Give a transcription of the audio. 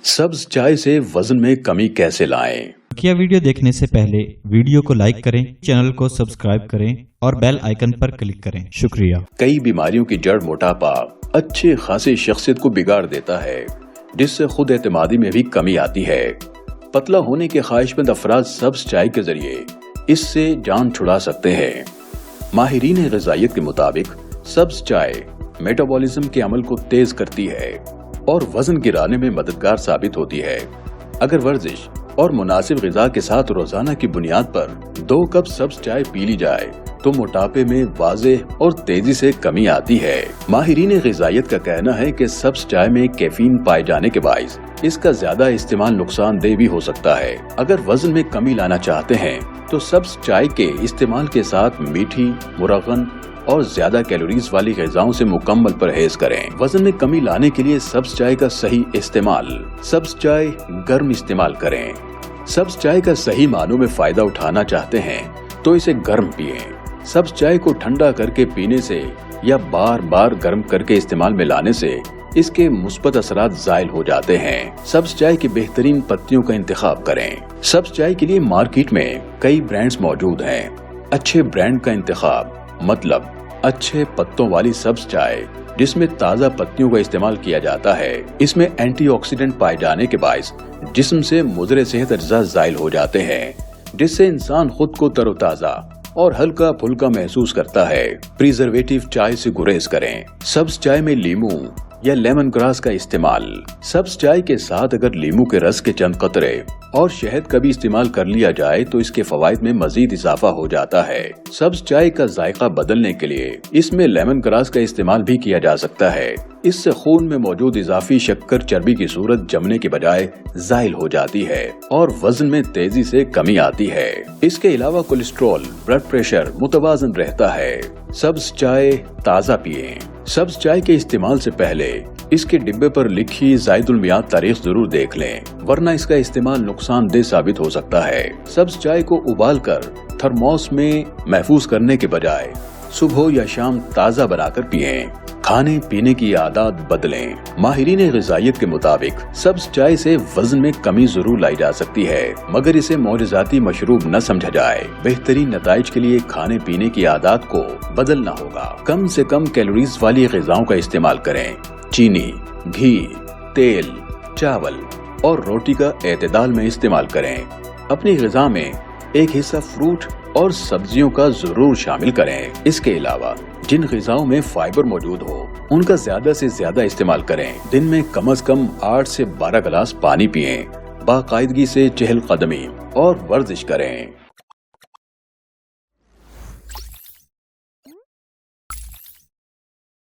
सब्ज चाय से वजन में कमी कैसे लाएं? क्या वीडियो देखने से पहले वीडियो को लाइक करें, चैनल को सब्सक्राइब करें और बेल आइकन पर क्लिक करें। शुक्रिया। कई बीमारियों की जड़ मोटापा अच्छे खासी शख्सियत को बिगाड़ देता है, जिससे खुद एतमादी में भी कमी आती है। पतला होने के ख्वाहिशमंद अफराद सब्ज चाय के जरिए इससे जान छुड़ा सकते हैं। माहिरीन ग़िज़ाइयत के मुताबिक सब्ज चाय मेटाबॉलिज्म के अमल को तेज करती है और वजन गिराने में मददगार साबित होती है। अगर वर्जिश और मुनासिब ग़िज़ा के साथ रोजाना की बुनियाद पर 2 कप सब्ज चाय पी ली जाए तो मोटापे में वाज़ेह और तेजी से कमी आती है। माहिरीन ग़िज़ाइयत का कहना है कि सब्ज चाय में कैफीन पाए जाने के बाइस इसका ज्यादा इस्तेमाल नुकसानदेह भी हो सकता है। अगर वजन में कमी लाना चाहते हैं तो सब्ज चाय के इस्तेमाल के साथ मीठी, मुरगन और ज्यादा कैलोरीज वाली ग़िज़ाओं से मुकम्मल परहेज करें। वजन में कमी लाने के लिए सब्ज चाय का सही इस्तेमाल। सब्ज चाय गर्म इस्तेमाल करें। सब्ज चाय का सही मानों में फायदा उठाना चाहते हैं तो इसे गर्म पिएं। सब्ज चाय को ठंडा करके पीने से या बार बार गर्म करके इस्तेमाल में लाने से इसके मुस्बत असरात ज़ाइल हो जाते हैं। सब्ज चाय की बेहतरीन पत्तियों का इंतखाब करें। सब्ज चाय के लिए मार्केट में कई ब्रांड्स मौजूद हैं। अच्छे ब्रांड का इंतखाब मतलब अच्छे पत्तों वाली सब्ज चाय जिसमें ताज़ा पत्तियों का इस्तेमाल किया जाता है। इसमें एंटीऑक्सीडेंट पाए जाने के बाइस जिस्म से मुज़र सेहत अज्जा ज़ाइल हो जाते हैं, जिससे इंसान खुद को तरोताज़ा और हल्का फुल्का महसूस करता है। प्रिजर्वेटिव चाय से गुरेज करें। सब्ज चाय में लीमू या लेमन ग्रास का इस्तेमाल। सब्ज चाय के साथ अगर लीमू के रस के चंद कतरे और शहद का भी इस्तेमाल कर लिया जाए तो इसके फवाइद में मजीद इजाफा हो जाता है। सब्ज चाय का जायका बदलने के लिए इसमें लेमन ग्रास का इस्तेमाल भी किया जा सकता है। इससे खून में मौजूद इजाफी शक्कर चर्बी की सूरत जमने के बजाय ज़ाइल हो जाती है और वजन में तेजी से कमी आती है। इसके अलावा कोलेस्ट्रॉल, ब्लड प्रेशर मुतवाजन रहता है। सब्ज चाय ताज़ा पिएं। सब्ज चाय के इस्तेमाल से पहले इसके डिब्बे पर लिखी ज़ायदुल मियाद तारीख जरूर देख लें, वरना इसका इस्तेमाल नुकसानदेह साबित हो सकता है। सब्ज चाय को उबालकर थर्मोस में महफूज करने के बजाय सुबह या शाम ताज़ा बनाकर पिएं। खाने पीने की आदत बदलें। माहिरीन ग़िज़ाइयत के मुताबिक सब्ज चाय से वजन में कमी जरूर लाई जा सकती है, मगर इसे मौजज़ाती मशरूब न समझा जाए। बेहतरीन नताइज के लिए खाने पीने की आदत को बदलना होगा। कम से कम कैलोरीज वाली ग़िज़ाओं का इस्तेमाल करें। चीनी, घी, तेल, चावल और रोटी का एतदाल में इस्तेमाल करें। अपनी ग़िज़ा में एक हिस्सा फ्रूट और सब्जियों का जरूर शामिल करें। इसके अलावा जिन ग़िज़ाओं में फाइबर मौजूद हो उनका ज्यादा से ज्यादा इस्तेमाल करें। दिन में कम से कम 8 से 12 गिलास पानी पिएं। बाकायदगी से चहलकदमी और वर्जिश करें।